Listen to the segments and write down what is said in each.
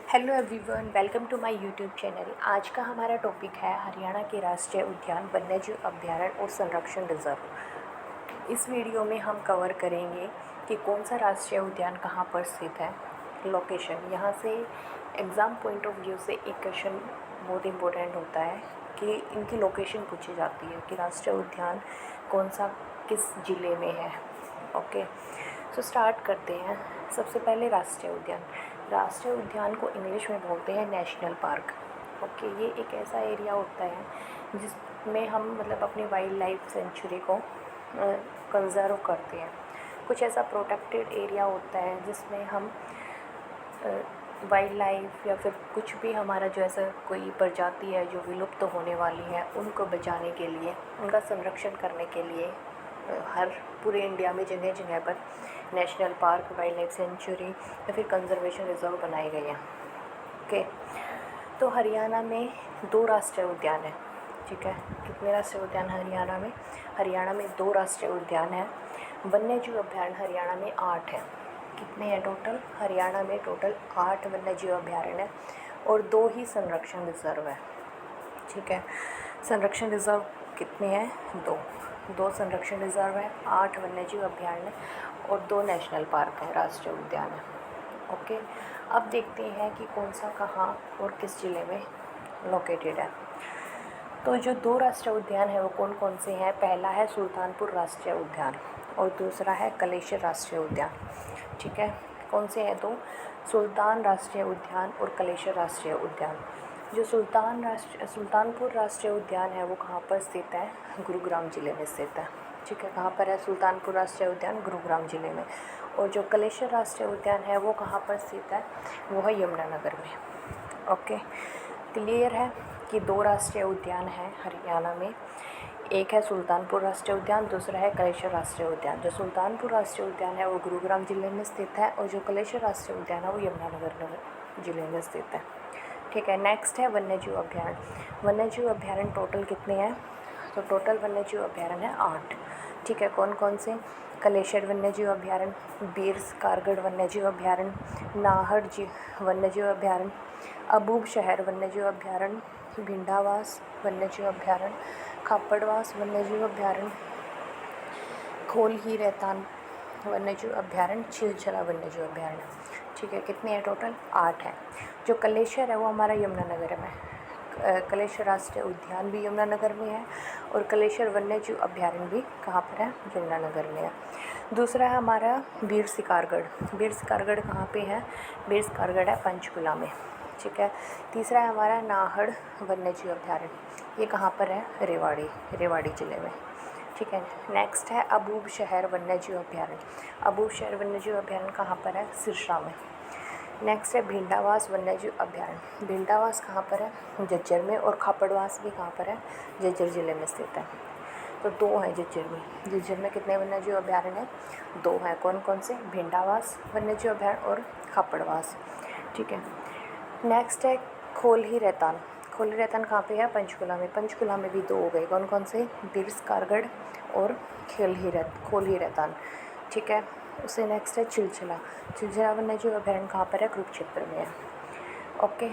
Hello everyone, welcome to my YouTube channel. आज का हमारा टॉपिक है हरियाणा के राष्ट्रीय उद्यान, वन्यजीव अभ्यारण्य और संरक्षण रिजर्व। इस वीडियो में हम कवर करेंगे कि कौन सा राष्ट्रीय उद्यान कहाँ पर स्थित है, लोकेशन। यहाँ से एग्ज़ाम पॉइंट ऑफ व्यू से एक क्वेश्चन बहुत इम्पोर्टेंट होता है कि इनकी लोकेशन पूछी जाती है कि राष्ट्रीय उद्यान कौन सा किस ज़िले में है। ओके, सो स्टार्ट करते हैं। सबसे पहले राष्ट्रीय उद्यान को इंग्लिश में बोलते हैं नेशनल पार्क। ओके, ये एक ऐसा एरिया होता है जिसमें हम अपनी वाइल्ड लाइफ सेंचुरी को कंज़र्व करते हैं। कुछ ऐसा प्रोटेक्टेड एरिया होता है जिसमें हम वाइल्ड लाइफ या फिर कुछ भी हमारा जो ऐसा कोई प्रजाति है जो विलुप्त होने वाली है उनको बचाने के लिए, उनका संरक्षण करने के लिए हर पूरे इंडिया में जगह जगह पर national park, wild life sanctuary या फिर कंजर्वेशन रिजर्व बनाए गए हैं। ओके, तो हरियाणा में 2 राष्ट्रीय उद्यान हैं। ठीक है, कितने राष्ट्रीय उद्यान हरियाणा में? हरियाणा में 2 राष्ट्रीय उद्यान हैं। वन्यजीव अभ्यारण्य हरियाणा में 8 हैं। कितने हैं टोटल? हरियाणा में टोटल 8 वन्यजीव अभ्यारण्य हैं और 2 ही संरक्षण रिजर्व है। ठीक है, संरक्षण रिजर्व कितने हैं? 2 संरक्षण रिजर्व है, 8 वन्यजीव अभ्यारण्य और 2 नेशनल पार्क हैं, राष्ट्रीय उद्यान है। ओके, अब देखते हैं कि कौन सा कहाँ और किस ज़िले में लोकेटेड है। तो जो 2 राष्ट्रीय उद्यान है वो कौन कौन से हैं? पहला है सुल्तानपुर राष्ट्रीय उद्यान और दूसरा है कलेश्वर राष्ट्रीय उद्यान। ठीक है, कौन से हैं? 2, सुल्तान राष्ट्रीय उद्यान और कलेश्वर राष्ट्रीय उद्यान। जो सुल्तानपुर राष्ट्रीय उद्यान है वो कहाँ पर स्थित है? गुरुग्राम ज़िले में स्थित है। ठीक है, कहाँ पर है सुल्तानपुर राष्ट्रीय उद्यान? गुरुग्राम ज़िले में। और जो कलेश्वर राष्ट्रीय उद्यान है वो कहाँ पर स्थित है? वो है यमुनानगर में। ओके, क्लियर है कि 2 राष्ट्रीय उद्यान हैं हरियाणा में। एक है सुल्तानपुर राष्ट्रीय उद्यान, दूसरा है कलेश्वर राष्ट्रीय उद्यान। जो सुल्तानपुर राष्ट्रीय उद्यान है वो गुरुग्राम ज़िले में स्थित है और जो कलेश्वर राष्ट्रीय उद्यान है वो यमुनानगर ज़िले में स्थित है। ठीक है, नेक्स्ट है वन्यजीव अभ्यारण्य। वन्यजीव अभ्यारण्य टोटल कितने हैं? तो टोटल वन्यजीव अभ्यारण्य है 8। ठीक है, कौन कौन से? कलेश्वर वन्यजीव अभ्यारण्य, बीर्स कारगढ़ वन्यजीव अभ्यारण्य, नाहड़ वन्यजीव अभ्यारण्य, अबूब शहर वन्यजीव अभ्यारण्य, भिंडावास वन्यजीव अभ्यारण्य, खापड़वास वन्यजीव अभ्यारण्य, खोल ही रहतान वन्यजीव अभ्यारण्य, छिलछला वन्यजीव अभ्यारण्य। ठीक है, कितने हैं टोटल? 8 हैं। जो कलेश्वर है वो हमारा यमुनानगर में। कलेश्वर राष्ट्रीय उद्यान भी यमुनानगर में है और कलेश्वर वन्यजीव अभ्यारण्य भी कहाँ पर है? यमुनानगर में है। दूसरा है हमारा बीर सिकारगढ़। बीर सिकारगढ़ कहाँ पे है? बीर सिकारगढ़ है पंचकुला में। ठीक है, तीसरा है हमारा नाहड़ वन्यजीव अभ्यारण्य, ये कहाँ पर है? रेवाड़ी ज़िले में। ठीक है, नेक्स्ट है अबूब शहर वन्यजीव अभ्यारण्य। अबूब शहर वन्यजीव अभ्यारण्य कहाँ पर है? सिरसा में। नेक्स्ट है भिंडावास वन्यजीव अभ्यारण्य। भिंडावास कहाँ पर है? झज्जर में। और खापड़वास भी कहाँ पर है? झज्जर ज़िले में स्थित है। तो 2 हैं झज्जर में। झज्जर में कितने वन्यजीव अभ्यारण्य हैं? 2 हैं। कौन कौन से? भिंडावास वन्यजीव अभ्यारण्य और खापड़वास। ठीक है, नेक्स्ट है खोल ही रहतान। खोल ही रहतान कहाँ पे है? पंचकुला में। पंचकुला में भी 2 हो गए। कौन कौन से? बिर्स कारगढ़ और खोल ही रहतान। ठीक है, उससे नेक्स्ट है छिलछला वन्यजीव अभ्यारण्य कहाँ पर है? कुरुक्षेत्र में है। ओके,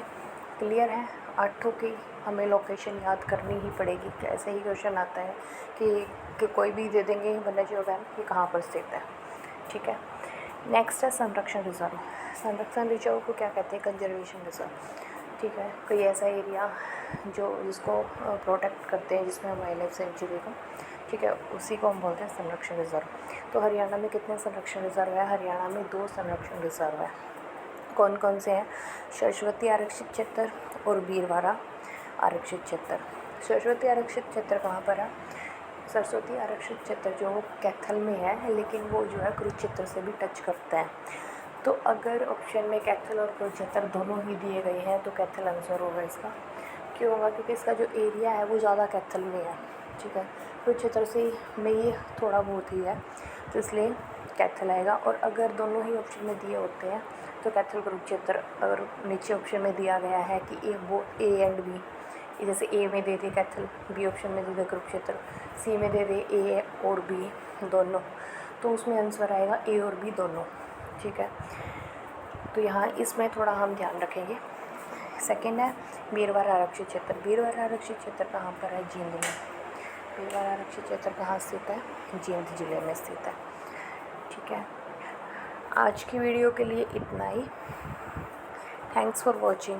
क्लियर है? 8 की हमें लोकेशन याद करनी ही पड़ेगी। ऐसे ही क्वेश्चन आता है कि कोई भी दे देंगे वन्यजीव अभ्यारण्य कि कहाँ पर स्थित है। ठीक है, नेक्स्ट है संरक्षण रिजर्व। संरक्षण रिजर्व को क्या कहते हैं? Conservation reserve. ठीक है, कोई ऐसा एरिया जिसको प्रोटेक्ट करते हैं, जिसमें वाइल्ड लाइफ सेंचुरी को, ठीक है, उसी को हम बोलते हैं संरक्षण रिजर्व। तो हरियाणा में कितने संरक्षण रिजर्व है? हरियाणा में 2 संरक्षण रिजर्व है। कौन कौन से हैं? सरस्वती आरक्षित क्षेत्र और बीरवाड़ा आरक्षित क्षेत्र। सरस्वती आरक्षित क्षेत्र कहाँ पर है? सरस्वती आरक्षित क्षेत्र जो कैथल में है, लेकिन वो जो है कुरुक्षेत्र से भी टच करता है। तो अगर ऑप्शन में कैथल और कुरुक्षेत्र दोनों ही दिए गए हैं तो कैथल आंसर होगा इसका। क्यों होगा? क्योंकि इसका जो एरिया है वो ज़्यादा कैथल में है। ठीक है, कुरुक्षेत्र से में ये थोड़ा बहुत ही है, तो इसलिए कैथल आएगा। और अगर दोनों ही ऑप्शन में दिए होते हैं तो कैथल कुरुक्षेत्र। अगर नीचे ऑप्शन में दिया गया है कि ए एंड बी, जैसे ए में दे दे कैथल, बी ऑप्शन में दे दे कुरुक्षेत्र, सी में दे दे ए और बी दोनों, तो उसमें आंसर आएगा ए और बी दोनों। ठीक है, तो यहाँ इसमें थोड़ा हम ध्यान रखेंगे। सेकंड है बीरवार आरक्षित क्षेत्र। बीरवार आरक्षित क्षेत्र कहाँ पर है? जींद में। बीरवार आरक्षित क्षेत्र कहाँ स्थित है? जींद जिले में स्थित है। ठीक है, आज की वीडियो के लिए इतना ही। Thanks for watching.